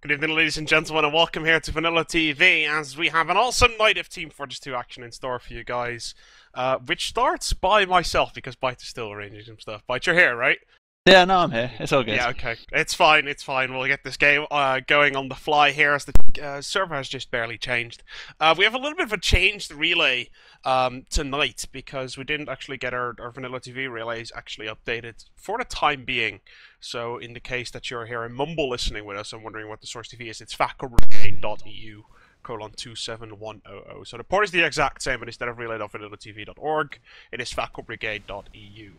Good evening, ladies and gentlemen, and welcome here to VanillaTV as we have an awesome night of Team Fortress 2 action in store for you guys, which starts by myself because Byte is still arranging some stuff. Byte, you're here, right? Yeah, no, I'm here. It's all good. Yeah, okay. It's fine, it's fine. We'll get this game going on the fly here as the server has just barely changed. We have a little bit of a changed relay tonight because we didn't actually get our VanillaTV relays actually updated for the time being. So in the case that you're here in Mumble listening with us and wondering what the source TV is, it's factobrigade.eu:27100. So the port is the exact same, but instead of relay.vanillatv.org, it is factobrigade.eu.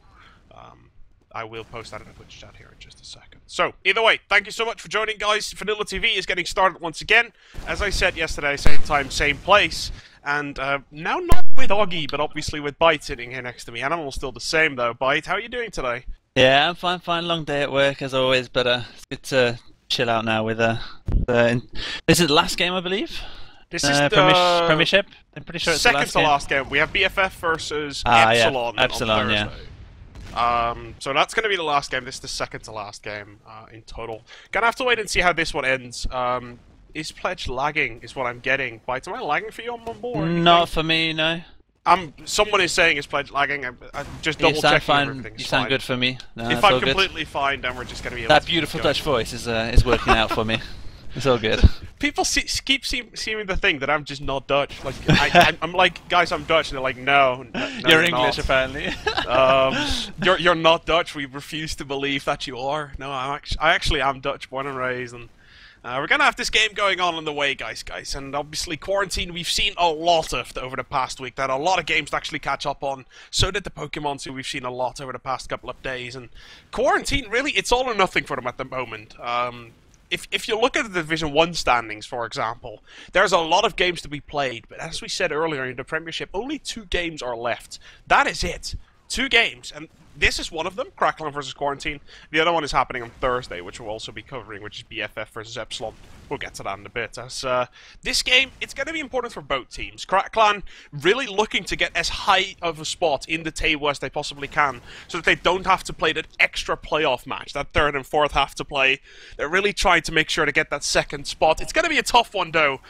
I will post that in the Twitch chat here in just a second. So, either way, thank you so much for joining, guys. VanillaTV is getting started once again. As I said yesterday, same time, same place. And now not with Oggy, but obviously with Byte sitting here next to me. Animal's still the same, though. Byte, how are you doing today? Yeah, I'm fine, fine. Long day at work, as always, but it's good to chill out now with this is the last game, I believe? This is the Premiership? I'm pretty sure it's the last game. Second to last game. We have BFF versus Epsilon, yeah. Epsilon, on yeah. Thursday. So that's going to be the last game. This is the second to last game in total. Gonna have to wait and see how this one ends. Is Pledge lagging is what I'm getting. Byte, am I lagging for you on board? Not for me, no. Someone is saying is Pledge lagging. I'm just double checking everything. You sound good for me. No, if I'm completely fine, then we're just going to be able that beautiful Dutch voice is working out for me. It's all good. People keep seeming to think that I'm just not Dutch. Like I'm like, guys, I'm Dutch, and they're like, no you're English, apparently. You're not Dutch. We refuse to believe that you are. No, I actually am Dutch, born and raised, and we're gonna have this game going on the way, guys. And obviously, quarantine. We've seen a lot of over the past week. That a lot of games to actually catch up on. So did the Pokemon too. We've seen a lot over the past couple of days, and quarantine really, it's all or nothing for them at the moment. If you look at the Division 1 standings, for example, there's a lot of games to be played, but as we said earlier in the Premiership, only 2 games are left. That is it. 2 games, and this is one of them, Kraken versus Quarantine. The other one is happening on Thursday, which we'll also be covering, which is BFF versus Epsilon. We'll get to that in a bit. As this game, it's going to be important for both teams. Kraken really looking to get as high of a spot in the table as they possibly can, so that they don't have to play that extra playoff match, that 3rd and 4th have to play. They're really trying to make sure to get that 2nd spot. It's going to be a tough one, though,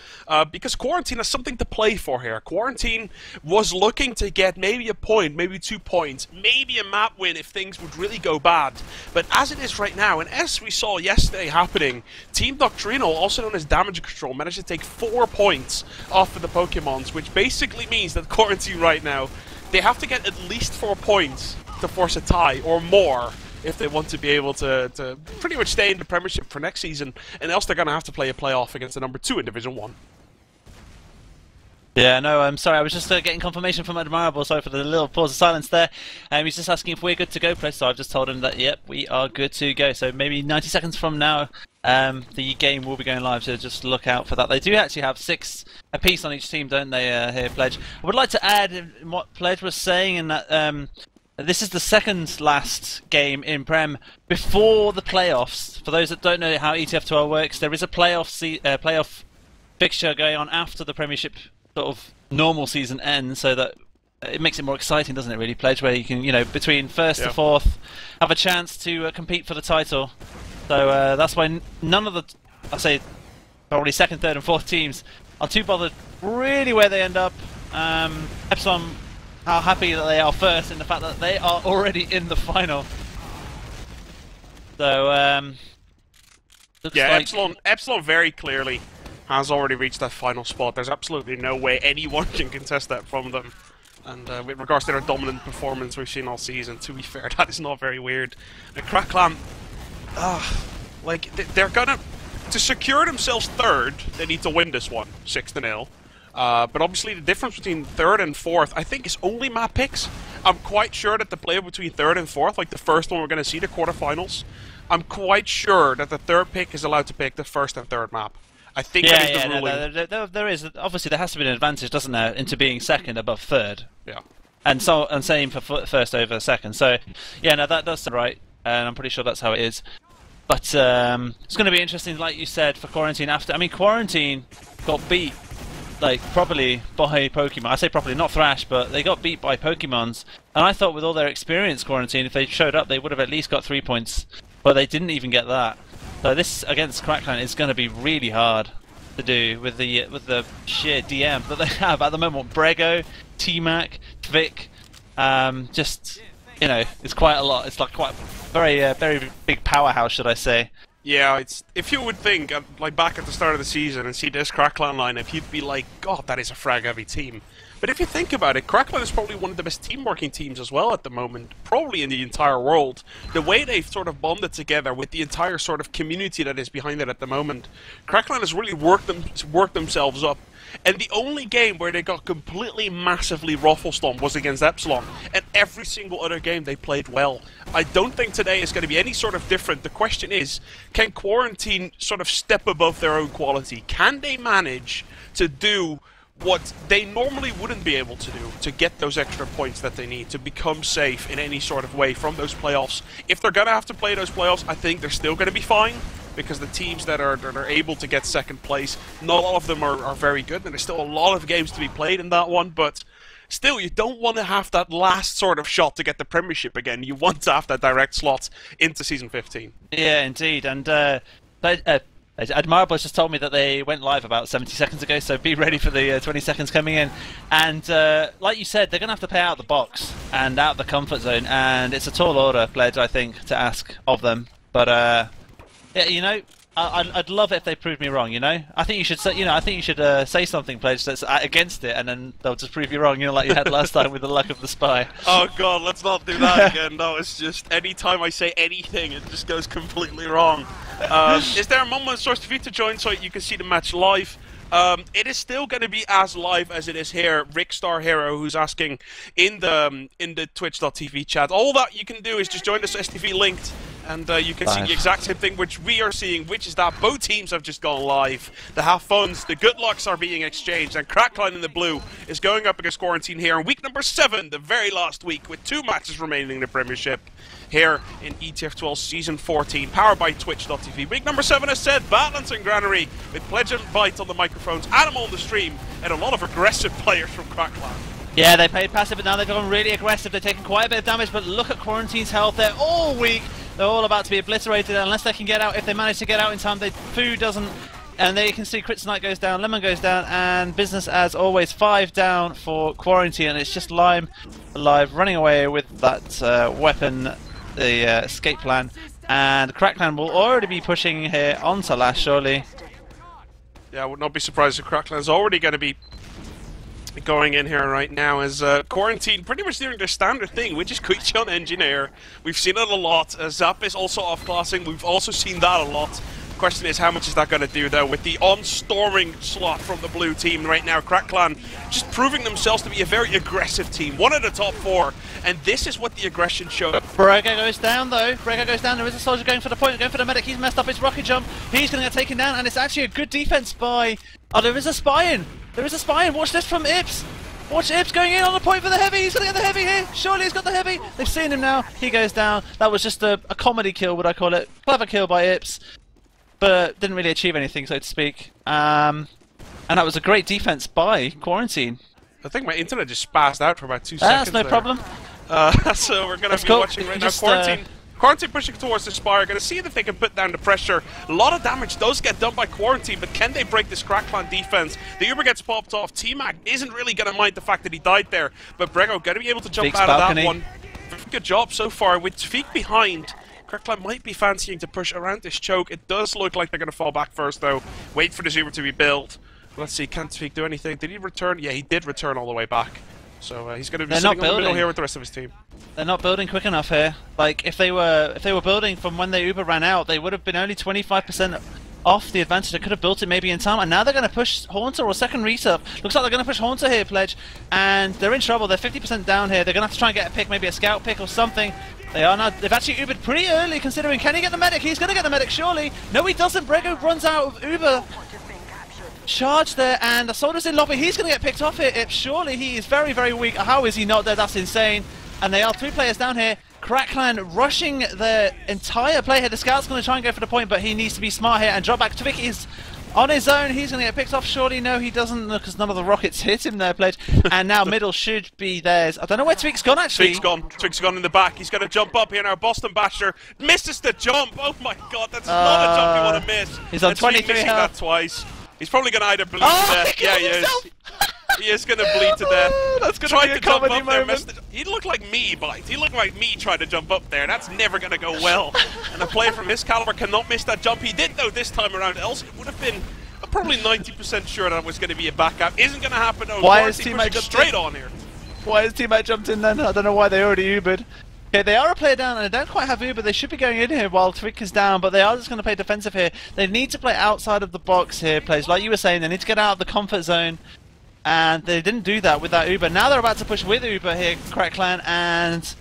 because Quarantine has something to play for here. Quarantine was looking to get maybe a point, maybe 2 points, maybe a map win if things would really go bad. But as it is right now, and as we saw yesterday happening, Team Doctrinal, also known as Damage Control, managed to take 4 points off of the Pokemons, which basically means that Quarantine right now, they have to get at least 4 points to force a tie, or more, if they want to be able to pretty much stay in the Premiership for next season, and else they're going to have to play a playoff against the number 2 in Division 1. Yeah, no, I'm sorry, I was just getting confirmation from Admirable, sorry for the little pause of silence there. He's just asking if we're good to go, so I've just told him that, yep, we are good to go. So maybe 90 seconds from now, the game will be going live, so just look out for that. They do actually have 6 apiece on each team, don't they, here, Pledge? I would like to add in what Pledge was saying, in that this is the 2nd last game in Prem before the playoffs. For those that don't know how ETF2L works, there is a playoff fixture going on after the Premiership sort of normal season ends, so that it makes it more exciting, doesn't it, really, Pledge, where you can, between 1st to 4th, have a chance to compete for the title. So that's why none of the, I say, probably 2nd, 3rd and 4th teams are too bothered really where they end up. Epsilon, how happy that they are 1st in the fact that they are already in the final. So, yeah, like Epsilon very clearly has already reached that final spot. There's absolutely no way anyone can contest that from them. And with regards to their dominant performance we've seen all season, to be fair, that is not very weird. And Kraken, like, they're gonna, to secure themselves 3rd, they need to win this one, 6-0. But obviously the difference between 3rd and 4th, I think, is only map picks. I'm quite sure that the play between 3rd and 4th, like the first one we're going to see, the quarterfinals, I'm quite sure that the 3rd pick is allowed to pick the 1st and 3rd map. I think that is the ruling. No, there is. Obviously, there has to be an advantage, doesn't there, into being 2nd above 3rd. Yeah. And same for 1st over 2nd. So, yeah, no, that does sound right, and I'm pretty sure that's how it is. But it's going to be interesting, like you said, for Quarantine after. I mean, Quarantine got beat, like, properly by Pokemon. I say properly, not Thrash, but they got beat by Pokemons. And I thought with all their experience, Quarantine, if they showed up, they would have at least got 3 points. But they didn't even get that. So this against Kraken is going to be really hard to do with the sheer DM that they have at the moment. Brego, TviQ, TviQ, just, you know, it's quite a lot. It's like quite very big powerhouse, should I say? Yeah, it's if you would think like back at the start of the season and see this Kraken lineup, you'd be like, God, that is a frag-heavy team. But if you think about it, Kraken is probably one of the best team-working teams as well at the moment, probably in the entire world. The way they've sort of bonded together with the entire sort of community that is behind it at the moment, Kraken has really worked themselves up. And the only game where they got completely massively ruffle-stomped was against Epsilon. And every single other game they played well. I don't think today is going to be any sort of different. The question is, can Quarantine sort of step above their own quality? Can they manage to do what they normally wouldn't be able to do to get those extra points that they need to become safe in any sort of way from those playoffs? If they're going to have to play those playoffs, I think they're still going to be fine, because the teams that are able to get second place, not all of them are very good, and there's still a lot of games to be played in that one, but still, you don't want to have that last sort of shot to get the Premiership again. You want to have that direct slot into Season 15. Yeah, indeed, and Admirable just told me that they went live about 70 seconds ago, so be ready for the 20 seconds coming in. And like you said, they're going to have to play out the box and out the comfort zone, and it's a tall order, Pledge, I think, to ask of them. But yeah, you know, I'd love it if they proved me wrong. You know, I think you should say, say something, Pledge, that's against it, and then they'll just prove you wrong. You know, like you had last time with the luck of the spy. Oh God, let's not do that again. No, it's just any time I say anything, it just goes completely wrong. Is there a moment source TV to join so you can see the match live? It is still going to be as live as it is here. Rick Star Hero, who's asking in the Twitch.tv chat. All that you can do is just join this STV linked, and you can see the exact same thing which we are seeing, which is that both teams have just gone live. The have funs, the good lucks are being exchanged, and Kraken in the blue is going up against Quarantine here in week number 7, the very last week, with 2 matches remaining in the Premiership here in ETF2L Season 14, powered by Twitch.tv. Week number 7, as said, Badlands and Granary, with Pledge and Byte on the microphones, Animal on the stream, and a lot of aggressive players from Kraken. Yeah, they played passive, but now they've gone really aggressive. They're taking quite a bit of damage, but look at Quarantine's health. They're all weak. They're all about to be obliterated unless they can get out. If they manage to get out in time, Fu doesn't. And there you can see Kritzonite goes down, Lemon goes down, and business as always, 5 down for Quarantine. And it's just Lime alive, running away with that weapon, the escape plan. And Kraken will already be pushing here onto Lash, surely. Yeah, I would not be surprised if Kraken's already going to be going in here right now, as Quarantine pretty much doing their standard thing, which is Koeitje on Engineer. We've seen it a lot. Zappis also off-classing. We've also seen that a lot. The question is, how much is that going to do, though, with the on-storming slot from the blue team right now? Kraken just proving themselves to be a very aggressive team. One of the top 4, and this is what the aggression showed. Brego goes down, though. Brego goes down. There is a soldier going for the point, going for the medic. He's messed up his rocket jump. He's going to get taken down, and it's actually a good defense by... Oh, there is a spy in. There is a spy in. Watch this from Ips. Watch Ips going in on the point for the heavy. He's going to get the heavy here. Surely he's got the heavy. They've seen him now. He goes down. That was just a comedy kill, would I call it. Clever kill by Ips, but didn't really achieve anything, so to speak. And that was a great defense by Quarantine. I think my internet just spazzed out for about 2 seconds. That's no problem. So we're going to be watching right now. Quarantine pushing towards the Spire, going to see if they can put down the pressure. A lot of damage does get done by Quarantine, but can they break this Kraken defense? The Uber gets popped off. TviQ isn't really going to mind the fact that he died there, but Brego going to be able to jump out of that one. Good job so far. With TviQ behind, Kraken might be fancying to push around this choke. It does look like they're going to fall back first, though. Wait for the Uber to be built. Let's see, can TviQ do anything? Did he return? Yeah, he did return all the way back. So he's going to be sitting in the middle here with the rest of his team. They're not building quick enough here. Like, if they were building from when the Uber ran out, they would have been only 25% off the advantage. They could have built it maybe in time, and now they're going to push Haunter or second resub. Looks like they're going to push Haunter here, Pledge, and they're in trouble. They're 50% down here. They're going to have to try and get a pick, maybe a scout pick or something. They are not. They've actually Ubered pretty early, considering. Can he get the medic? He's going to get the medic, surely. No, he doesn't. Brego runs out of Uber. Charge there, and the soldier's in lobby. He's going to get picked off here. Surely he is very, very weak. How is he not dead? That's insane. And they are 3 players down here. Kraken rushing the entire play here. The scout's going to try and go for the point, but he needs to be smart here and drop back. TviQ is On his own, he's going to get picked off. Surely, no, he doesn't, because none of the rockets hit him there, Pledge. And now middle should be theirs. I don't know where TviQ's gone, actually. TviQ's gone in the back. He's going to jump up here now. Boston Basher misses the jump. Oh my god, that's not a jump you want to miss. He's on 23 missing health. that twice. He's probably going to either bleed to death. Yeah, he is. He is going to bleed to death. That's going to be a comedy moment. He looked like me, Byte. He looked like me trying to jump up there. That's never going to go well. And a player from his caliber cannot miss that jump. He did, though, this time around. Else it would have been probably 90% sure that was going to be a back out. Isn't going to happen, though. Why is teammate straight on here? Why is teammate jumped in then? I don't know why they already Ubered. Okay, they are a player down, and they don't quite have Uber. They should be going in here while TviQ is down, but they are just going to play defensive here. They need to play outside of the box here, players. Like you were saying, they need to get out of the comfort zone, and they didn't do that with that Uber. Now they're about to push with Uber here, Kraken, and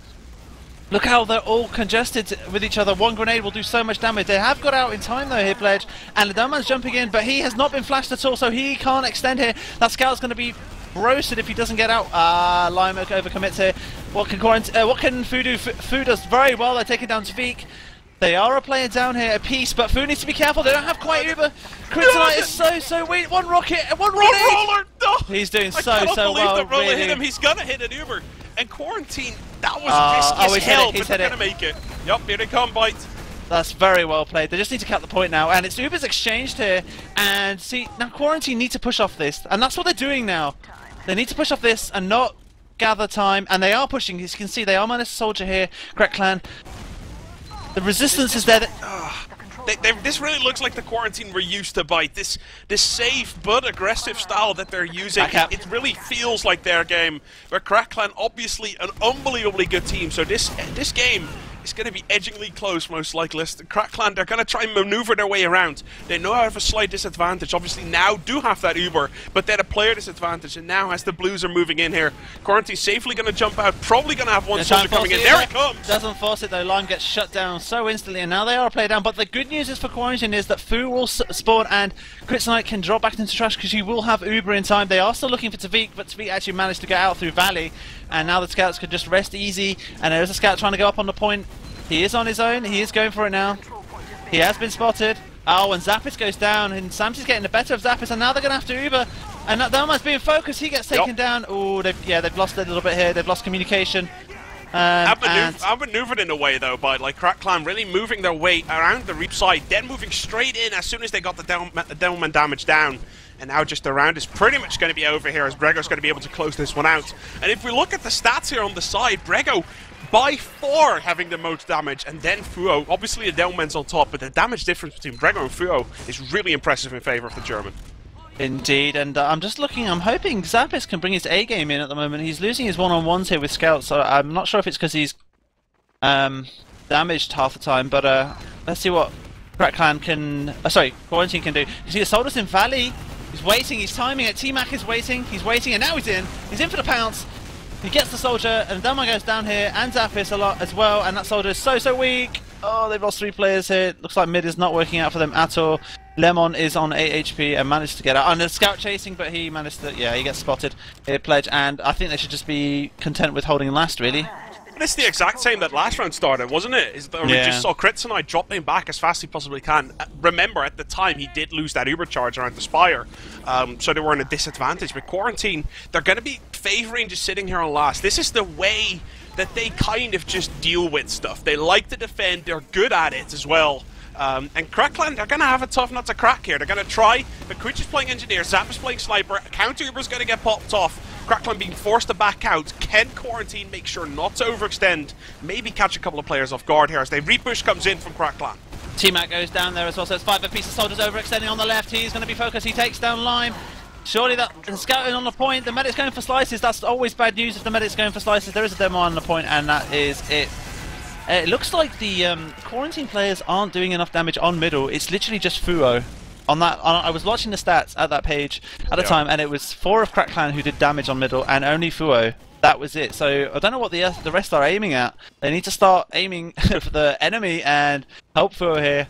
look how they're all congested with each other. One grenade will do so much damage. They have got out in time, though, here, Pledge, and the Doman's jumping in, but he has not been flashed at all, so he can't extend here. That Scout's going to be roasted if he doesn't get out. Lima overcommits here. What can Fu do? Fu does very well. They're taking down TviQ. They are a player down here, a piece, but Fu needs to be careful. They don't have quite Uber. Kritzonite is so weak. One rocket, one roller. No. He's doing so well. well. The roller hit him. He's gonna hit an Uber. And Quarantine, that was risky as hell, but they're gonna make it. Yup, here they come, Byte. That's very well played. They just need to cap the point now, and it's Uber's exchanged here. And see, now Quarantine need to push off this, and that's what they're doing now. They need to push off this and not gather time, and they are pushing. As you can see, they are minus a soldier here. Kraken. The resistance is there. This really looks like the Quarantine we're used to, Byte. This safe but aggressive style that they're using. It really feels like their game. Where Kraken, obviously an unbelievably good team. So this game is going to be edgingly close, most likely. Kraken, they're going to try and maneuver their way around. They know I have a slight disadvantage. Obviously now do have that Uber, but they're a player disadvantage. And now as the Blues are moving in here, Quarantine safely going to jump out. Probably going to have one soldier coming in. There it comes! Doesn't force it though. Lime gets shut down so instantly, and now they are a player down. But the good news is for Quarantine is that Fu will spawn, and Kritzonite can drop back into trash because he will have Uber in time. They are still looking for TviQ, but TviQ actually managed to get out through Valley, and now the scouts could just rest easy. And there's a scout trying to go up on the point. He is on his own. He is going for it now. He has been spotted. Oh, and Zappis goes down, and Samsi's getting the better of Zappis, and now they're going to have to Uber. And Dalman's being focused. He gets taken down. Oh, they've lost a little bit here. They've lost communication. Outmaneuvered in a way though, by like Kraken really moving their way around the reap side, then moving straight in as soon as they got the Delman damage down. And now just the round is pretty much going to be over here as Brego's going to be able to close this one out. And if we look at the stats here on the side, Brego by far having the most damage, and then Fuo. Obviously the Delman's on top, but the damage difference between Brego and Fuo is really impressive in favor of the German. Indeed, and I'm just looking, I'm hoping Zappis can bring his A-game in at the moment. He's losing his one-on-ones here with scouts, so I'm not sure if it's because he's damaged half the time, but let's see what Kraken can, Koeitje can do. You see the soldiers in Valley, he's waiting, he's timing it, T-Mac is waiting, and now he's in for the pounce. He gets the soldier, and Delman goes down here, and Zappis a lot as well, and that soldier is so weak. Oh, they've lost 3 players here. Looks like mid is not working out for them at all. Lemon is on 8 HP and managed to get out. And the scout chasing, but he managed to, yeah, he gets spotted here, Pledge, and I think they should just be content with holding last, really. It's the exact same that last round started, wasn't it? We just saw Kritzonite dropping back as fast as he possibly can. Remember, at the time, he did lose that Uber charge around the Spire, so they were in a disadvantage. But Quarantine, they're going to be favouring just sitting here on last. This is the way that they kind of just deal with stuff. They like to defend, they're good at it as well. And Kraken, they're going to have a tough nut to crack here. They're going to try, but Koeitje's playing Engineer, Zappis playing Sniper, Counter Uber's going to get popped off. Kraken being forced to back out. Can Quarantine make sure not to overextend? Maybe catch a couple of players off guard here as they repush comes in from Kraken. T-Mac goes down there as well, so it's 5 apiece of soldiers overextending on the left. He's going to be focused, he takes down Lime. Surely that scouting on the point, the medic's going for slices. That's always bad news if the medic's going for slices. There is a demo on the point, and that is it. It looks like the Quarantine players aren't doing enough damage on middle. It's literally just Fuo. On that, I was watching the stats at that page at the time, and it was 4 of Kraken who did damage on middle, and only Fuo. That was it. So I don't know what the rest are aiming at. They need to start aiming for the enemy and help Fuo here.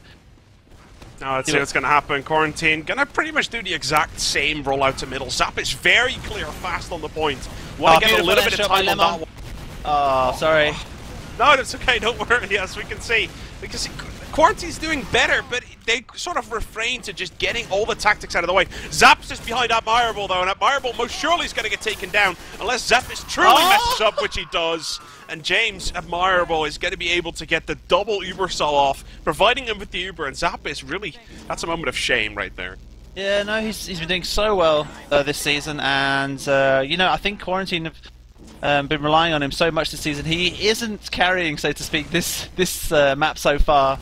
Now let's see what's going to happen. Quarantine going to pretty much do the exact same rollout to middle. Zap is very clear, fast on the point. Want to get a little bit of time on that one. Oh, sorry. No, that's okay, don't worry. Yes, we can see. Quarantine's doing better, but they sort of refrain to just getting all the tactics out of the way. Zappis is behind Admirable, though, and Admirable most surely is going to get taken down unless Zappis truly messes up, which he does. And James, Admirable, is going to be able to get the double Uber sell off, providing him with the Uber, and Zappis really, that's a moment of shame right there. Yeah, no, he's been doing so well this season, and, you know, I think Quarantine have been relying on him so much this season. He isn't carrying, so to speak, this map so far.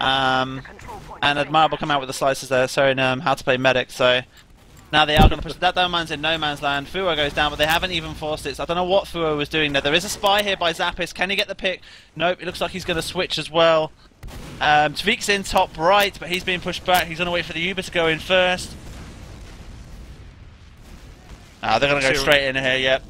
And Admirable come out with the slices there, showing how to play medic, so now they are going to push. That man's in no man's land. Fuo goes down, but they haven't even forced it, so I don't know what Fuo was doing there. There is a spy here by Zappis. Can he get the pick? Nope, it looks like he's going to switch as well. TviQ's in top right, but he's being pushed back. He's going to wait for the Uber to go in first. They're going to go straight in here, yep.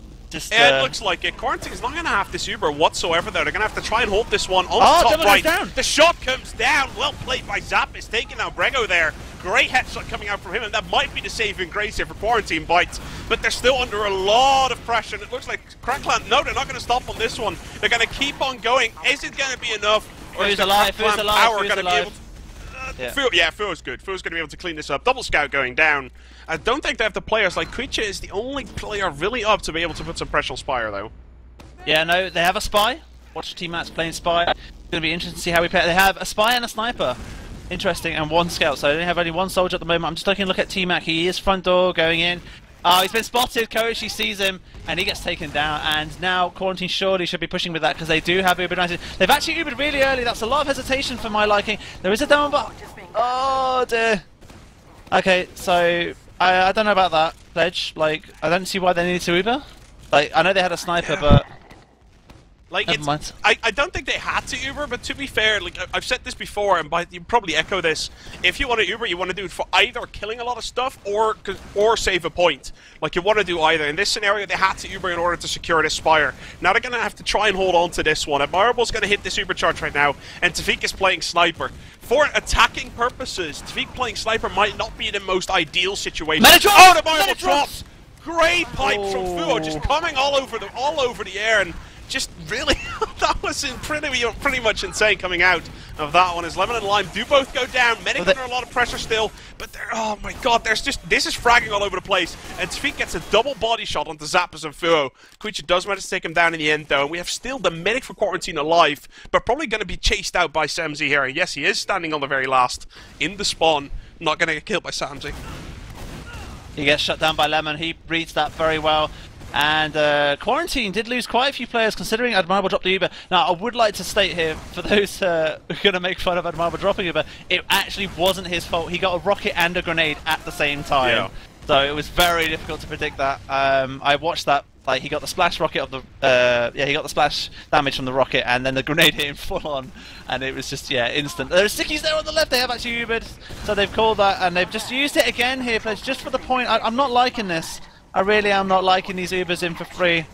Yeah, it looks like it. Quarantine's not going to have this Uber whatsoever, though. They're going to have to try and hold this one on the top right. Down. The shot comes down. Well played by Zappis, taking out Brego there. Great headshot coming out from him, and that might be the saving grace here for Quarantine Byte. But they're still under a lot of pressure, and it looks like Kraken, no, they're not going to stop on this one. They're going to keep on going. Is it going to be enough? Or is Kraken power going to be able to... Fuo's good. Fuo's going to be able to clean this up. Double scout going down. I don't think they have the players. Like, Koeitje is the only player really up to be able to put some pressure on Spire, though. Yeah, no, they have a spy. Watch teammates playing spy. It's going to be interesting to see how we play. They have a spy and a sniper. Interesting, and one scout. So they have only one soldier at the moment. I'm just taking a look at T-Mac. He is front door going in. Oh, he's been spotted. Koeitje sees him, and he gets taken down. And now Quarantine surely should be pushing with that because they do have Uber United. They've actually Ubered really early. That's a lot of hesitation for my liking. There is a down, but oh dear. Okay, so I don't know about that, Pledge. Like, I don't see why they needed to Uber. Like, I know they had a sniper, but like, I don't think they had to Uber, but to be fair, like I've said this before, and you probably echo this. If you want to Uber, you want to do it for either killing a lot of stuff or save a point. Like, you want to do either. In this scenario, they had to Uber in order to secure this Spire. Now they're going to have to try and hold on to this one. Admirable's going to hit this Uber charge right now, and TviQ is playing Sniper. For attacking purposes, TviQ playing Sniper might not be the most ideal situation. Oh, Admirable drops! Great pipes from Fuo, just coming all over the air, and just really, that was pretty much insane coming out of that one. As Lemon and Lime do both go down, Medic under a lot of pressure still, but oh my god, this is fragging all over the place, and TviQ gets a double body shot onto Zappis and Fuo. Koeitje does manage to take him down in the end, though, and we have still the Medic for Quarantine alive, but probably going to be chased out by smzi here, and yes, he is standing on the very last in the spawn, not going to get killed by smzi. He gets shut down by Lemon. He reads that very well. And Quarantine did lose quite a few players, considering Admirable dropped the Uber. Now, I would like to state here, for those who are going to make fun of Admirable dropping Uber, it actually wasn't his fault. He got a rocket and a grenade at the same time. Yeah. So it was very difficult to predict that. I watched that. Like, he got the splash rocket of the... he got the splash damage from the rocket, and then the grenade hit him full on. And it was just, instant. There's stickies there on the left. They have actually Ubered. So they've called that, and they've just used it again here, just for the point. I'm not liking this. I really am not liking these Ubers in for free.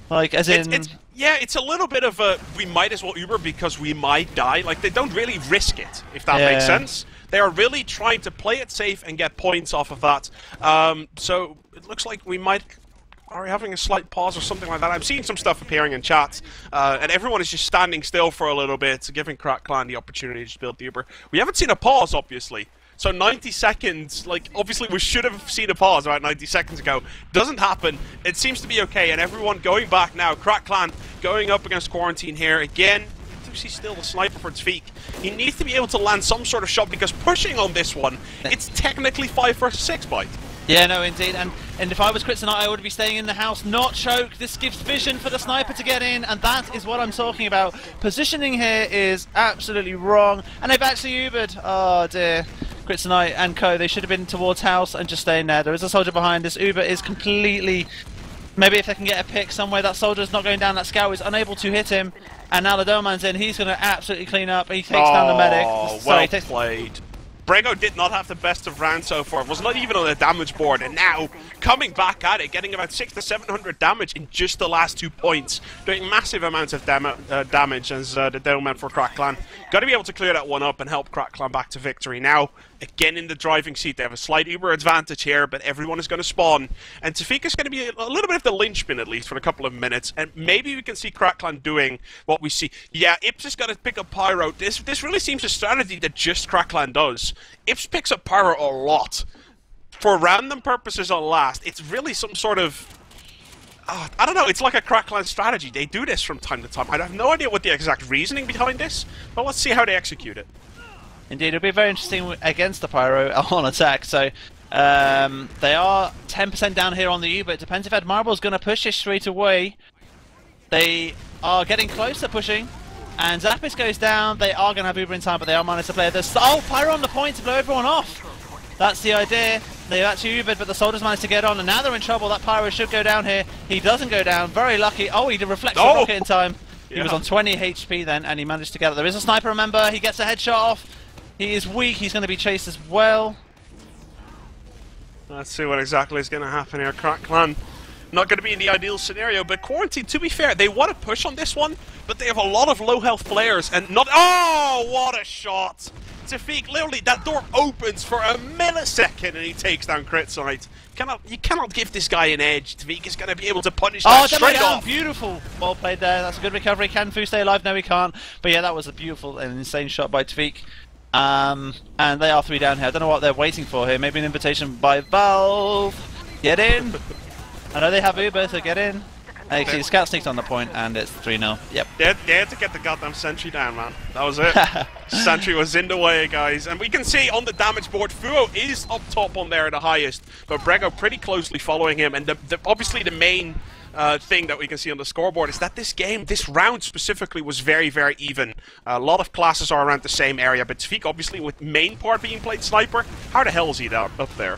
Like, as in... It's a little bit of a, we might as well Uber because we might die. Like, they don't really risk it, if that makes sense. They are really trying to play it safe and get points off of that. So, it looks like we might... Are we having a slight pause or something like that? I'm seeing some stuff appearing in chat, and everyone is just standing still for a little bit, giving Kraken the opportunity to build the Uber. We haven't seen a pause, obviously. So 90 seconds, like, obviously we should have seen a pause about 90 seconds ago. Doesn't happen. It seems to be okay, and everyone going back now. Kraken going up against Quarantine here. Again, I do see still the sniper for TviQ. He needs to be able to land some sort of shot, because pushing on this one, it's technically 5 versus 6, Byte. Yeah, no, indeed. And if I was Kritzonite, I would be staying in the house, not choke. This gives vision for the sniper to get in, and that is what I'm talking about. Positioning here is absolutely wrong, and they've actually Ubered. Oh, dear. Kritzonite and Co, they should have been towards house and just staying there. There is a soldier behind. This Uber is completely... Maybe if they can get a pick somewhere, that soldier's not going down. That scout is unable to hit him, and now the Doman's in. He's going to absolutely clean up. He takes down the medic. Well played. Brego did not have the best of rounds so far. It was not even on the damage board, and now coming back at it, getting about 600 to 700 damage in just the last 2 points, doing massive amounts of damage as the Doman for Kraken. Got to be able to clear that one up and help Kraken back to victory. Now, again in the driving seat. They have a slight Uber advantage here, but everyone is going to spawn. And TviQ is going to be a little bit of the linchpin, at least, for a couple of minutes. And maybe we can see Kraken doing what we see. Yeah, Ips is going to pick up Pyro. This really seems a strategy that just Kraken does. Ips picks up Pyro a lot. For random purposes on last, it's really some sort of... I don't know, it's like a Kraken strategy. They do this from time to time. I have no idea what the exact reasoning behind this, but let's see how they execute it. Indeed, it'll be very interesting against the Pyro on attack. So they are 10% down here on the U, but it depends if Admirable is going to push this straight away. They are getting closer pushing, and zappis goes down. They are going to have Uber in time, but they are minus a player. Oh, Pyro on the point to blow everyone off. That's the idea. They've actually Ubered, but the soldiers managed to get on, and now they're in trouble. That Pyro should go down here. He doesn't go down. Very lucky. Oh, he reflects the rocket in time. He was on 20 HP then, and he managed to get it. There is a sniper, remember. He gets a headshot off. He is weak. He's going to be chased as well. Let's see what exactly is going to happen here. Kraken not going to be in the ideal scenario, but Quarantine, to be fair, they want to push on this one, but they have a lot of low health players, and not... Oh, what a shot! TviQ, literally, that door opens for a millisecond and he takes down Kritzonite. You cannot give this guy an edge. TviQ is going to be able to punish that straight off. Beautiful. Well played there. That's a good recovery. Can Fu stay alive? No, he can't. But yeah, that was a beautiful and insane shot by TviQ. And they are 3 down here. I don't know what they're waiting for here. Maybe an invitation by Valve. Get in. I know they have Uber, so get in. Actually, Scout sneaks on the point, and it's 3-0. Yep. They had to get the goddamn sentry down, man. That was it. Sentry was in the way, guys. And we can see on the damage board, Fuo is up top on there, the highest, but Brego pretty closely following him. And obviously the main thing that we can see on the scoreboard is that this round specifically was very, very even. A lot of classes are around the same area, but TviQ, obviously, with main part being played sniper, how the hell is he up there?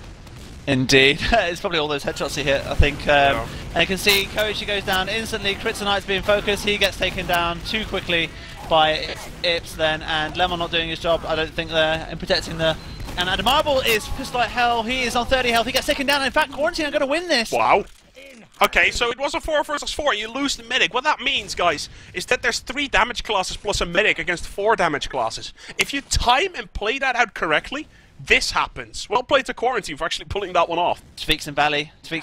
Indeed. It's probably all those headshots he hit, I think. And you can see Koeitje goes down instantly. Kritzonite's being focused. He gets taken down too quickly by Ips then, and Lemon not doing his job, I don't think, there in protecting the... And Admirable is pissed like hell. He is on 30 health. He gets taken down. In fact, Quarantine are going to win this. Wow. Okay, so it was a 4 versus 4. You lose the medic. What that means, guys, is that there's 3 damage classes plus a medic against 4 damage classes. If you time and play that out correctly, this happens. Well played to Quarantine for actually pulling that one off. TviQ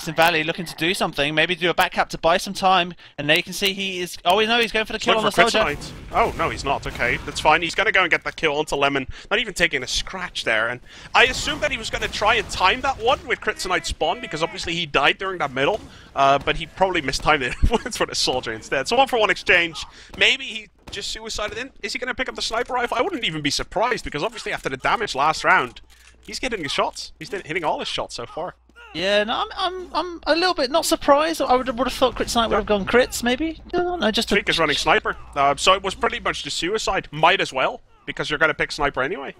and Valley looking to do something. Maybe do a back cap to buy some time. And there you can see he is... Oh, we know he's going for the kill on the soldier. Oh, no, he's not. Okay, that's fine. He's going to go and get that kill onto Lemon. Not even taking a scratch there. And I assumed that he was going to try and time that one with Kritzonite spawn, because obviously he died during that middle. But he probably mistimed it for the soldier instead. So 1-for-1 exchange. Maybe he just suicided in. Is he going to pick up the sniper rifle? I wouldn't even be surprised, because obviously after the damage last round, he's getting his shots. He's hitting all his shots so far. Yeah, no, I'm a little bit not surprised. I would have thought Kritzonite would have gone crits, maybe. No, just TviQ is running sniper, so it was pretty much the suicide. Might as well, because you're going to pick sniper anyway.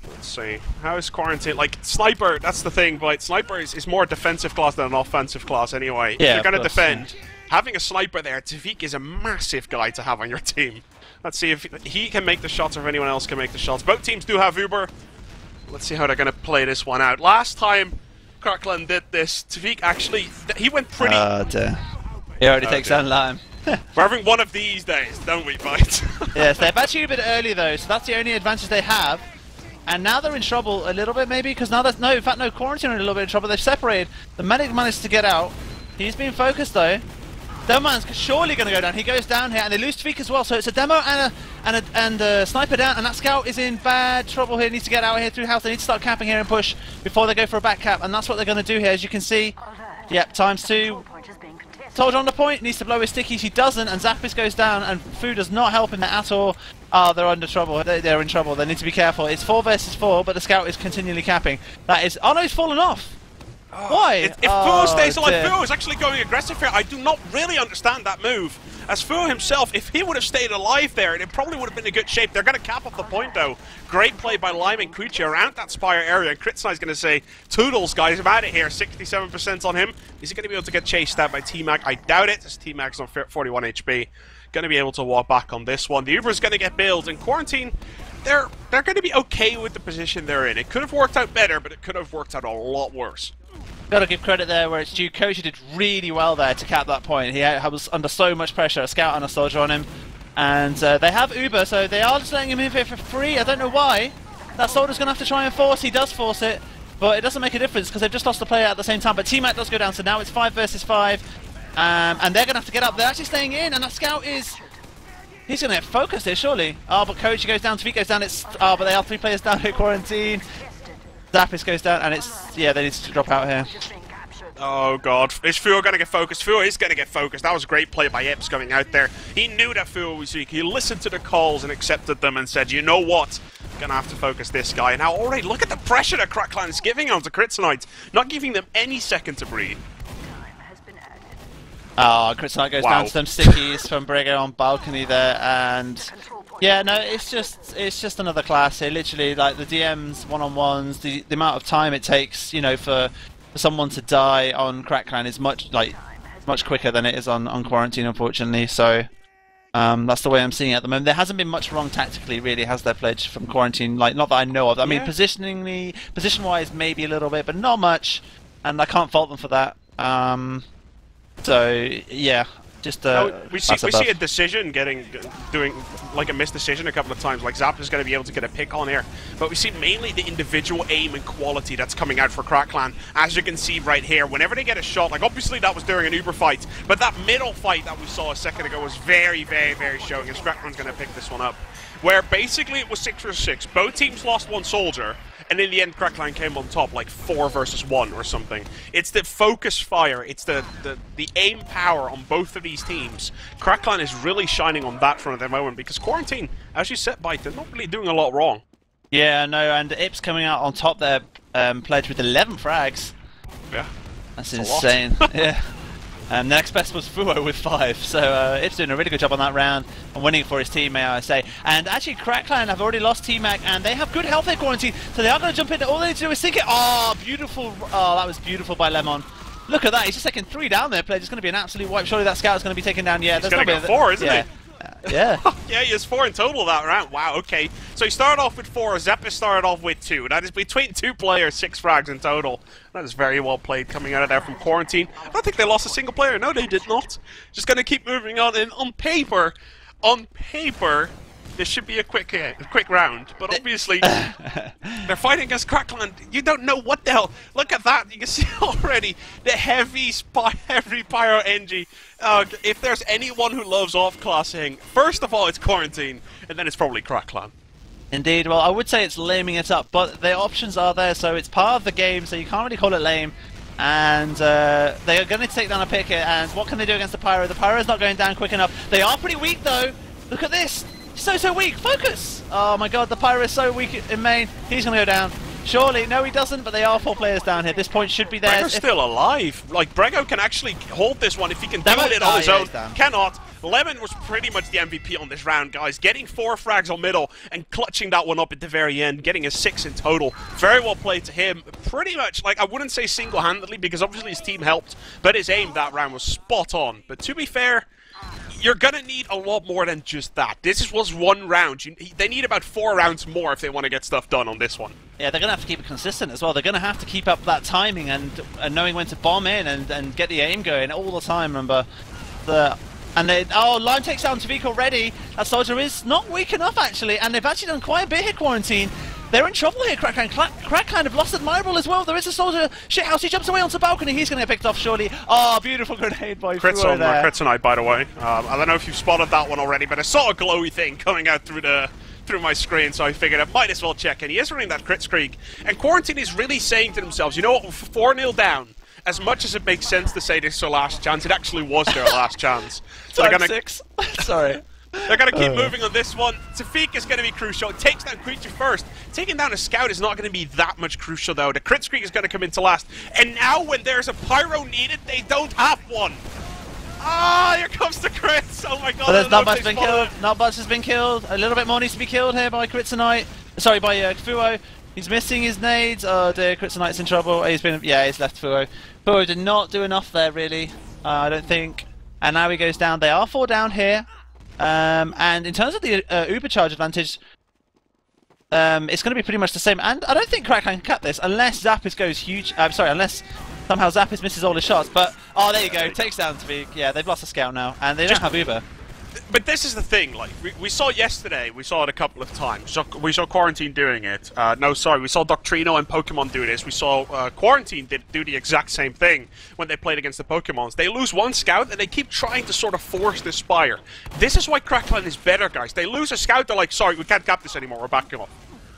Let's see. How is Quarantine? Like, sniper, that's the thing, but sniper is more a defensive class than an offensive class anyway. Yeah, if you're going to defend, having a sniper there, TviQ is a massive guy to have on your team. Let's see if he can make the shots or if anyone else can make the shots. Both teams do have Uber. Let's see how they're going to play this one out. Last time Kraken did this, TviQ actually, he went pretty... Oh, dear. He already takes down Lime. We're having one of these days, don't we, Byte? Yes, they've actually Ubered early though, so that's the only advantage they have. And now they're in trouble a little bit, maybe, because now there's in fact, no Quarantine are in a little bit of trouble. They've separated. The medic managed to get out. He's being focused though. Demoman's surely going to go down. He goes down here, and they lose TviQ as well. So it's a Demo and a Sniper down, and that Scout is in bad trouble here. Needs to get out here through house. They need to start camping here and push before they go for a back cap, and that's what they're going to do here, as you can see. Yep, ×2. Soldier on the point, needs to blow his stickies. He doesn't, and zappis goes down, and Fu does not help him there at all. Ah, they're under trouble. They're in trouble. They need to be careful. It's 4 versus 4, but the Scout is continually capping. That is... Oh no, he's fallen off. Why? If Fu stays alive, Fu is actually going aggressive here. I do not really understand that move. As Fu himself, if he would have stayed alive there, it probably would have been in good shape. They're going to cap off the point, though. Great play by Lime and Koeitje around that Spire area. And Kritzonite is going to say, Toodles, guys, I'm out of here. 67% on him. Is he going to be able to get chased out by T-Mag? I doubt it, as T-Mag's on 41 HP. Going to be able to walk back on this one. The Uber is going to get built. In Quarantine, they're going to be okay with the position they're in. It could have worked out better, but it could have worked out a lot worse. Got to give credit there where it's due. Koeitje did really well there to cap that point. He was under so much pressure, a Scout and a Soldier on him. And they have Uber, so they are just letting him in here for free. I don't know why. That soldier's going to have to try and force. He does force it, but it doesn't make a difference because they've just lost the player at the same time. But TviQ does go down, so now it's 5 versus 5. And they're going to have to get up. They're actually staying in, and that scout is... He's going to get focused here, surely. Oh, but Koeitje goes down, TviQ goes down. But they are 3 players down here, quarantine. zappis goes down, and it's... Yeah, they need to drop out here. Oh god, is Fuo going to get focused? Fuo is going to get focused. That was a great play by Ips coming out there. He knew that Fuo was weak. He listened to the calls and accepted them and said, you know what? I'm going to have to focus this guy. Now already, look at the pressure that Kraken is giving onto Kritzonite. Not giving them any second to breathe. Oh, Kritzonite goes down to some stickies from Brego on balcony there, and... Yeah, no, it's just another class here. Literally, like, the DMs, one-on-ones, the amount of time it takes, you know, for someone to die on Kraken is much quicker than it is on quarantine, unfortunately. So that's the way I'm seeing it at the moment. There hasn't been much wrong tactically, really, has there, Pledge, from quarantine? Like, not that I know of. I mean, position-wise, maybe a little bit, but not much, and I can't fault them for that. So yeah, just we see a decision doing like a missed decision a couple of times. Like Zap is going to be able to get a pick on here, but we see mainly the individual aim and quality that's coming out for Kraken. As you can see right here, whenever they get a shot, like obviously that was during an Uber fight, but that middle fight that we saw a second ago was very, very, very showing. And Kraken's going to pick this one up, where basically it was 6 versus 6. Both teams lost 1 soldier. And in the end, Kraken came on top, like 4 versus 1 or something. It's the focus fire, it's the aim power on both of these teams. Kraken is really shining on that front at the moment, because Quarantine, as you said, Byte, they're not really doing a lot wrong. Yeah, no, and Ips coming out on top there, Pledge with 11 frags. Yeah. That's insane. Yeah. The next best was Fuo with 5, so Ips doing a really good job on that round and winning for his team, may I say. And actually, Kraken have already lost TviQ, and they have good health at quarantine, so they are going to jump in. All they need to do is sink it. Oh, beautiful! Oh, that was beautiful by Lemon. Look at that. He's just taking 3 down there. Pledge. It's going to be an absolute wipe. Surely that scout is going to be taken down. Yeah, he's going to get 4, isn't he? Yeah. Yeah, he has 4 in total that round. Wow, okay. So he started off with 4, zappis started off with 2. That is between 2 players, 6 frags in total. That is very well played coming out of there from quarantine. I don't think they lost a single player. No, they did not. Just going to keep moving on. And on paper, this should be a quick round, but obviously they're fighting against Kraken. You don't know what the hell. Look at that. You can see already the heavy pyro NG. If there's anyone who loves off-classing, first of all, it's quarantine, and then it's probably Kraken. Indeed. Well, I would say it's laming it up, but the options are there, so it's part of the game, so you can't really call it lame. And they are going to take down a picket, and what can they do against the pyro? The pyro is not going down quick enough. They are pretty weak, though. Look at this. So weak. Focus! Oh my god, the pyro is so weak in main. He's going to go down. Surely. No, he doesn't, but they are 4 players down here. This point should be theirs. Brego's still alive. Like, Brego can actually hold this one if he can do it on his own. Cannot. Lemon was pretty much the MVP on this round, guys. Getting 4 frags on middle and clutching that one up at the very end. Getting a 6 in total. Very well played to him. Pretty much, like, I wouldn't say single-handedly because obviously his team helped, but his aim that round was spot on. But to be fair, you're going to need a lot more than just that. This was 1 round. They need about 4 rounds more if they want to get stuff done on this one. Yeah, they're going to have to keep it consistent as well. They're going to have to keep up that timing and knowing when to bomb in and get the aim going all the time, remember. Lime takes down TviQ already. That soldier is not weak enough, actually, and they've actually done quite a bit here, quarantine. They're in trouble here, Kraken. Kraken have lost Admirable as well. There is a soldier. Shithouse, he jumps away onto the balcony. He's going to get picked off, surely. Oh, beautiful grenade by Crits on Kritzonite, by the way. I don't know if you've spotted that one already, but I saw a glowy thing coming out through my screen, so I figured I might as well check. And he is running that crit streak. And Quarantine is really saying to themselves, you know what, 4-0 down. As much as it makes sense to say this is their last chance, it actually was their last chance. So Time 6. Sorry. They're going to keep moving on this one. TviQ is going to be crucial. It takes down Koeitje first. Taking down a scout is not going to be that much crucial, though. The crit streak is going to come into last. And now when there's a pyro needed, they don't have one. Ah, here comes the crits. Oh my god. But there's not much been killed. Not much has been killed. A little bit more needs to be killed here by Kritzonite. Sorry, by Fuo. He's missing his nades. Oh dear, Kritzonite's in trouble. He's left Fuo. Fuo did not do enough there, really. I don't think. And now he goes down. They are 4 down here. And in terms of the Uber charge advantage, it's going to be pretty much the same. And I don't think Kraken can cut this unless zappis goes huge. Unless somehow zappis misses all his shots. But oh, there you go, takes down TviQ. Yeah, they've lost a scout now, and they don't have Uber. But this is the thing, like, we saw it yesterday, we saw it a couple of times. We saw Quarantine doing it. No, sorry, we saw Doctrino and Pokemon do this. We saw Quarantine do the exact same thing when they played against the Pokemons. They lose one scout, and they keep trying to sort of force this Spire. This is why Kraken is better, guys. They lose a scout, they're like, sorry, we can't cap this anymore, we're backing off.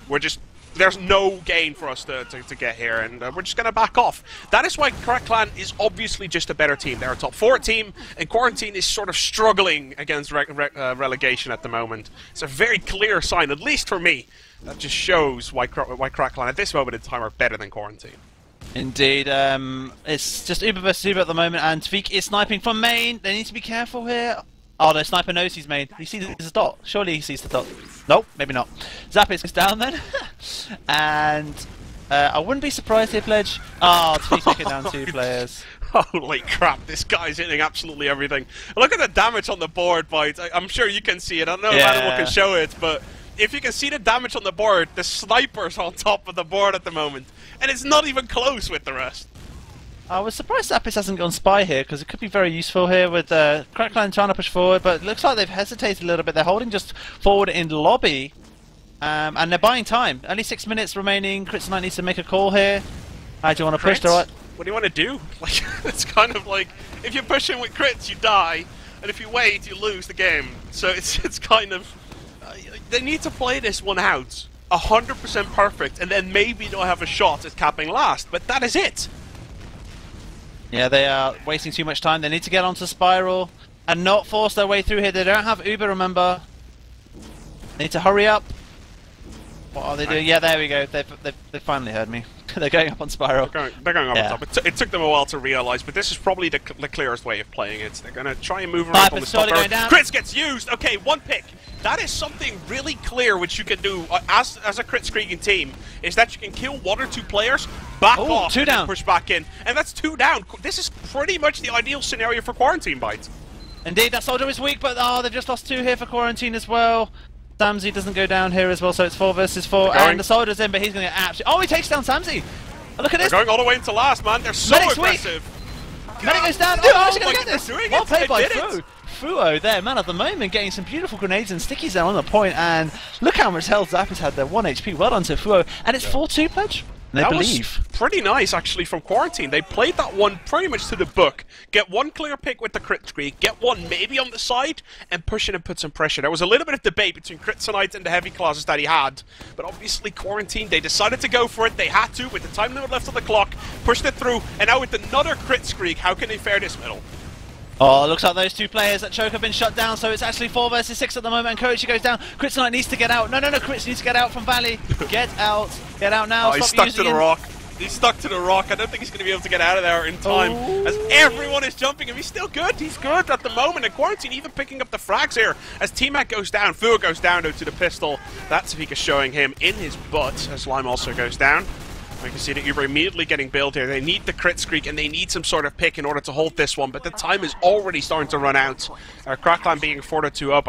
We're just... There's no gain for us to get here, and we're just going to back off. That is why Kraken is obviously just a better team. They're a top 4 team, and Quarantine is sort of struggling against relegation at the moment. It's a very clear sign, at least for me, that just shows why Kraken at this moment in time are better than Quarantine. Indeed, it's just Uber versus Uber at the moment, and TviQ is sniping from main. They need to be careful here. Oh, the sniper knows he's main. He sees the dot. Surely he sees the dot. Nope, maybe not. Zappis is down then. And I wouldn't be surprised here, Pledge. Oh, TviQ's taking down 2 players. Holy crap, this guy's hitting absolutely everything. Look at the damage on the board, Byte. I'm sure you can see it. I don't know if anyone can show it, but if you can see the damage on the board, the sniper's on top of the board at the moment. And it's not even close with the rest. I was surprised Zappis hasn't gone Spy here, because it could be very useful here with Kraken trying to push forward, but it looks like they've hesitated a little bit. They're holding just forward in the lobby, and they're buying time. Only 6 minutes remaining. Kritzonite needs to make a call here. How do you want to push the right? What do you want to do? Like, it's kind of like, if you push in with crits, you die, and if you wait, you lose the game. So it's kind of... they need to play this one out 100% perfect, and then maybe they'll have a shot at capping last, but that is it. Yeah, they are wasting too much time. They need to get onto Spiral and not force their way through here. They don't have Uber, remember. They need to hurry up. What are they doing? Yeah, there we go. They've finally heard me. They're going up on Spiral. They're going up on top. It took them a while to realise, but this is probably the clearest way of playing it. They're going to try and move around on the top. Crits gets used! Okay, 1 pick. That is something really clear which you can do as a crit streaking team, is that you can kill 1 or 2 players, back off, 2 down. And push back in. And that's 2 down. This is pretty much the ideal scenario for Quarantine, Byte. Indeed, that soldier is weak, but they've just lost 2 here for Quarantine as well. smzi doesn't go down here as well, so it's 4 versus 4, and the soldier's in, but he's going to get absolutely... Oh, he takes down smzi! Oh, look at this! They're going all the way into last, man. They're so aggressive. Medic goes down. Oh, actually going to get this! Well played by Fu. Fuo there, man at the moment, getting some beautiful grenades and stickies there on the point, and look how much health Zappis had there, 1 HP, well done to Fuo, and it's 4-2 Pledge. That was pretty nice, actually, from Quarantine. They played that one pretty much to the book. Get 1 clear pick with the crit streak, get 1 maybe on the side, and push in and put some pressure. There was a little bit of debate between Kritzonite and the heavy classes that he had, but obviously Quarantine, they decided to go for it. They had to, with the time limit left on the clock, pushed it through, and now with another crit streak, how can they fare this middle? Oh, looks like those 2 players at Choke have been shut down, so it's actually 4 versus 6 at the moment, and Koeitje goes down. Kritzonite needs to get out. No, Kritz needs to get out from Valley. Get out now. Oh, he's stuck to the rock. He's stuck to the rock. I don't think he's going to be able to get out of there in time. As everyone is jumping him, he's still good. He's good at the moment. And Quarantine even picking up the frags here. As T-Mac goes down, Fuo goes down to the pistol. That's TviQ showing him in his butt as Lime also goes down. You can see that Uber immediately getting built here. They need the crit streak and they need some sort of pick in order to hold this one, but the time is already starting to run out. Kraken being 4-2 up,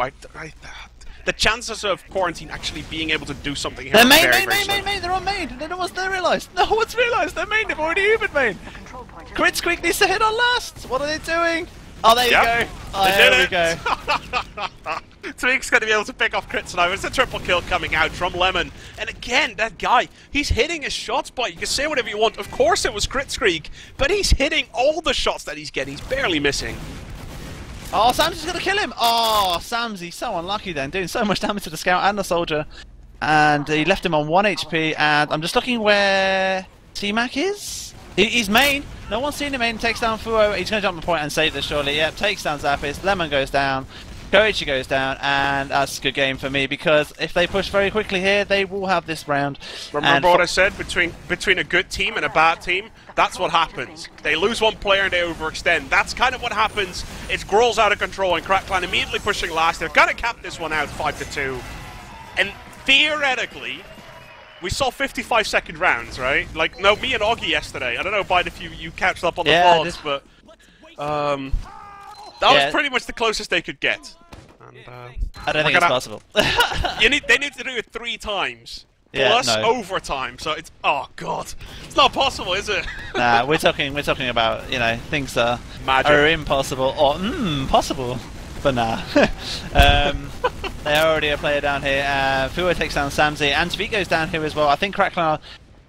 the chances of Quarantine actually being able to do something here they're are main, they're on main. No one's realised. No one's realised. They're main. They've already Ubered main. Crit streak needs to hit on last. What are they doing? Oh, there you go. Oh, there we go. TviQ's going to be able to pick off Kritzonite. It's a triple kill coming out from Lemon. And again, that guy, he's hitting his shots, but you can say whatever you want. Of course it was crit streak, but he's hitting all the shots that he's getting. He's barely missing. Oh, smzi's going to kill him. Oh, smzi, so unlucky then, doing so much damage to the scout and the soldier. And he left him on 1 HP, and I'm just looking where T-Mac is. He's main. No one's seen him main. Takes down Fuo. He's going to jump the point and save this, surely. Yep, takes down Zappis. Lemon goes down. Koeitje goes down, and that's a good game for me, because if they push very quickly here, they will have this round. Remember what I said? Between a good team and a bad team, that's what happens. They lose 1 player and they overextend. That's kind of what happens. It grows out of control, and Kraken immediately pushing last. They're going to cap this one out 5-2. And theoretically, we saw 55-second rounds, right? Like, no, me and Augie yesterday. I don't know, Byte, if you catched up on the VODs, but that was pretty much the closest they could get. And, I don't think it's possible. They need to do it 3 times. Plus overtime, so it's... Oh, God. It's not possible, is it? Nah, we're talking about, you know, things that are impossible, or possible. but nah. They already a player down here. Fuwa takes down smzi, and TviQ goes down here as well. I think Kraken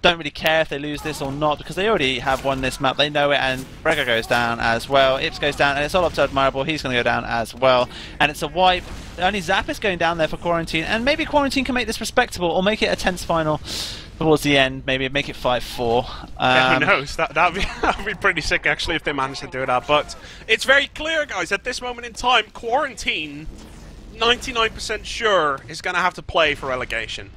don't really care if they lose this or not, because they already have won this map. They know it, and Brego goes down as well. Ips goes down, and it's all up to Admirable. He's going to go down as well. And it's a wipe. Only zappis going down there for Quarantine, and maybe Quarantine can make this respectable, or make it a tense final towards the end. Maybe make it 5-4. Yeah, who knows? That'd be pretty sick, actually, if they managed to do that. But it's very clear, guys, at this moment in time, Quarantine, 99% sure, is going to have to play for relegation.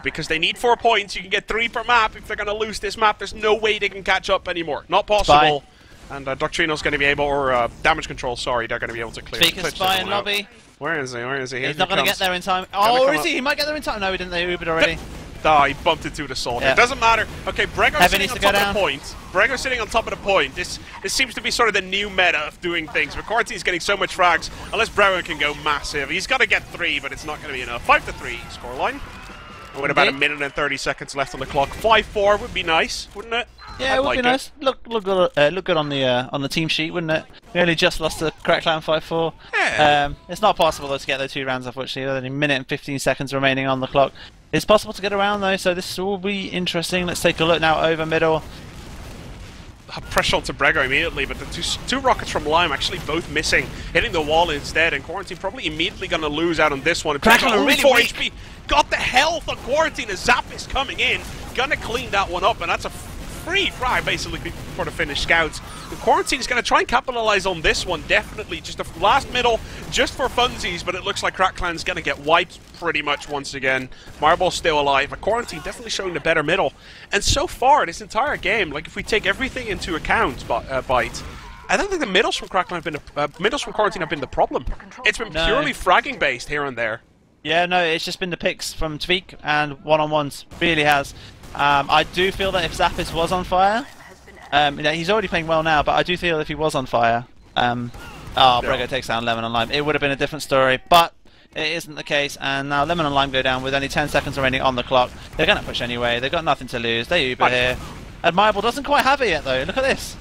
Because they need 4 points. You can get 3 per map. If they're going to lose this map, there's no way they can catch up anymore. Not possible. And Doctrino's going to be able, or Damage Control, sorry, they're going to be able to clear. TviQ is spy in lobby. Where is he? Where is he? He's not going to get there in time. Oh, or is he? He might get there in time. No, he didn't. They Ubered already. Oh, he bumped into the soldier. Yeah. It doesn't matter. Okay, Brego's sitting on top of the point. Brego's sitting on top of the point. This seems to be sort of the new meta of doing things. But Quarantine's getting so much frags. Unless Brego can go massive. He's got to get 3, but it's not going to be enough. 5-3 scoreline. With about a minute and 30 seconds left on the clock. 5-4 would be nice, wouldn't it? Yeah, it would be nice. Look good on the team sheet, wouldn't it? We only just lost to Kraken 5-4. Yeah. It's not possible though to get those 2 rounds, unfortunately. There's only a minute and 15 seconds remaining on the clock. It's possible to get around though, so this will be interesting. Let's take a look now over middle. Pressure onto Brego immediately, but the two rockets from Lime actually both missing, hitting the wall instead, and Quarantine probably immediately going to lose out on this one. Kraken are really 4 weak. HP, got the health on Quarantine, as zappis coming in, gonna clean that one up, and that's a free frag basically for the Finnish scouts. The Quarantine is going to try and capitalize on this one, definitely. Just the last middle, just for funsies, but it looks like Kraken's going to get wiped pretty much once again. Marble's still alive, but Quarantine definitely showing the better middle. And so far, this entire game, like if we take everything into account, Byte, I don't think the middles from Kraken have been middles from Quarantine have been the problem. It's been purely fragging based here and there. Yeah, no, it's just been the picks from TviQ and one-on-ones. Really has. I do feel that if zappis was on fire, he's already playing well now, but I do feel if he was on fire, Brego takes down Lemon and Lime, it would have been a different story, but it isn't the case, and now Lemon and Lime go down with only 10 seconds remaining on the clock. They're going to push anyway, they've got nothing to lose, they Uber here. Admirable doesn't quite have it yet though, look at this.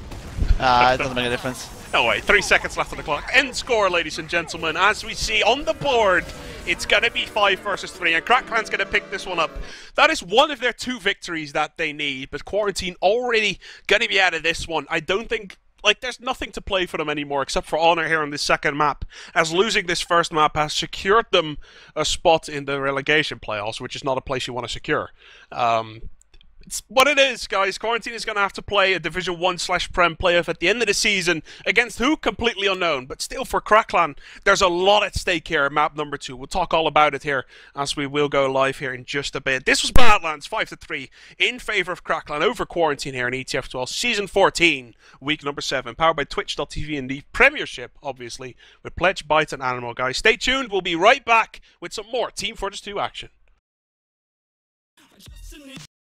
It doesn't make a difference. No way, 3 seconds left on the clock. End score, ladies and gentlemen, as we see on the board. It's going to be 5 versus 3, and Kraken's going to pick this one up. That is one of their 2 victories that they need, but Quarantine already going to be out of this one. I don't think, like, there's nothing to play for them anymore except for honor here on this second map, as losing this first map has secured them a spot in the relegation playoffs, which is not a place you want to secure. It's what it is, guys. Quarantine is going to have to play a Division 1/Prem playoff at the end of the season against who? Completely unknown. But still, for Kraken, there's a lot at stake here at map number 2. We'll talk all about it here as we will go live here in just a bit. This was Badlands 5-3 in favor of Kraken over Quarantine here in ETF2L Season 14, week number 7, powered by Twitch.tv and the Premiership, obviously, with Pledge, Byte, and Admirable, guys. Stay tuned. We'll be right back with some more Team Fortress 2 action.